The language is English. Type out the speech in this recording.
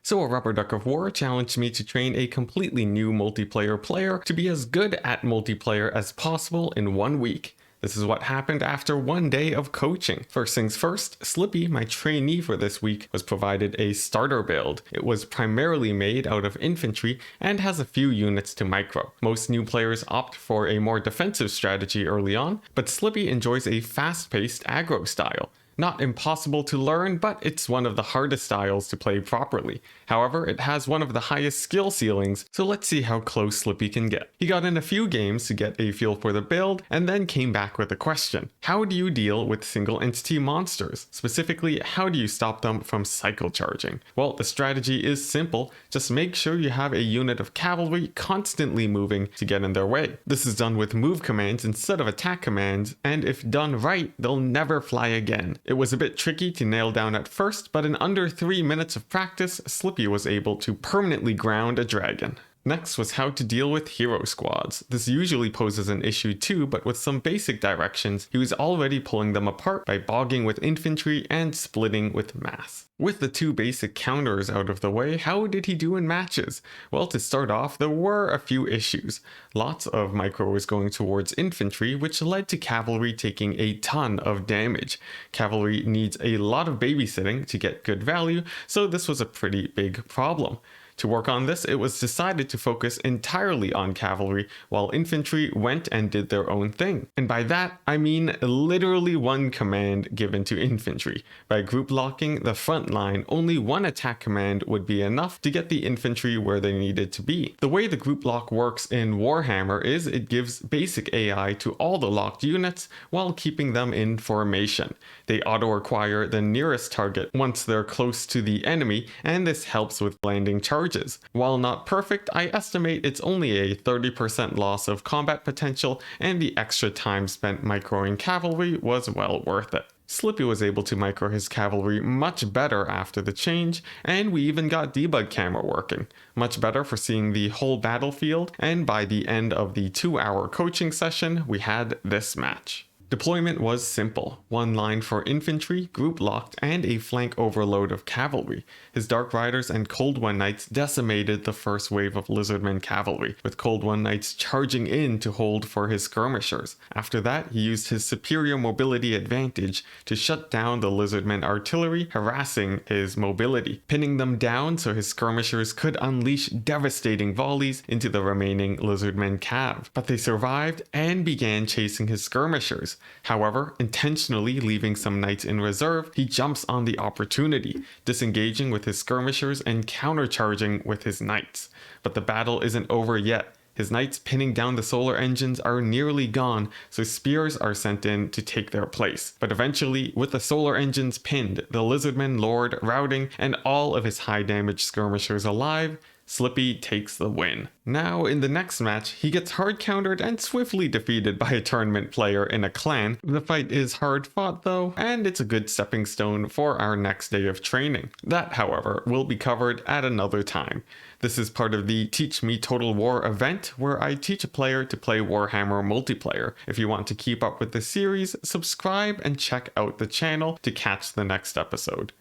So a rubber duck of war challenged me to train a completely new multiplayer player to be as good at multiplayer as possible in 1 week. This is what happened after 1 day of coaching. First things first, Slippy, my trainee for this week, was provided a starter build. It was primarily made out of infantry and has a few units to micro. Most new players opt for a more defensive strategy early on, but Slippy enjoys a fast-paced aggro style. Not impossible to learn, but it's one of the hardest styles to play properly. However, it has one of the highest skill ceilings, so let's see how close Slippy can get. He got in a few games to get a feel for the build, and then came back with a question. How do you deal with single entity monsters? Specifically, how do you stop them from cycle charging? Well, the strategy is simple. Just make sure you have a unit of cavalry constantly moving to get in their way. This is done with move commands instead of attack commands, and if done right, they'll never fly again. It was a bit tricky to nail down at first, but in under 3 minutes of practice, Slippy was able to permanently ground a dragon. Next was how to deal with hero squads. This usually poses an issue too, but with some basic directions, he was already pulling them apart by bogging with infantry and splitting with mass. With the 2 basic counters out of the way, how did he do in matches? Well, to start off, there were a few issues. Lots of micro was going towards infantry, which led to cavalry taking a ton of damage. Cavalry needs a lot of babysitting to get good value, so this was a pretty big problem. To work on this, it was decided to focus entirely on cavalry, while infantry went and did their own thing. And by that, I mean literally one command given to infantry. By group locking the front line, only one attack command would be enough to get the infantry where they needed to be. The way the group lock works in Warhammer is it gives basic AI to all the locked units while keeping them in formation. They auto-acquire the nearest target once they're close to the enemy, and this helps with landing charges. While not perfect, I estimate it's only a 30% loss of combat potential, and the extra time spent microing cavalry was well worth it. Slippy was able to micro his cavalry much better after the change, and we even got debug camera working. Much better for seeing the whole battlefield, and by the end of the 2-hour coaching session, we had this match. Deployment was simple. 1 line for infantry, group locked, and a flank overload of cavalry. His Dark Riders and Cold One Knights decimated the first wave of Lizardmen cavalry, with Cold One Knights charging in to hold for his skirmishers. After that, he used his superior mobility advantage to shut down the Lizardmen artillery, harassing his mobility, pinning them down so his skirmishers could unleash devastating volleys into the remaining Lizardmen cav. But they survived and began chasing his skirmishers. However, intentionally leaving some knights in reserve, he jumps on the opportunity, disengaging with his skirmishers and countercharging with his knights. But the battle isn't over yet. His knights pinning down the solar engines are nearly gone, so spears are sent in to take their place. But eventually, with the solar engines pinned, the Lizardman Lord routing, and all of his high damage skirmishers alive, Slippy takes the win. Now, in the next match, he gets hard countered and swiftly defeated by a tournament player in a clan. The fight is hard fought though, and it's a good stepping stone for our next day of training. That, however, will be covered at another time. This is part of the Teach Me Total War event, where I teach a player to play Warhammer multiplayer. If you want to keep up with the series, subscribe and check out the channel to catch the next episode.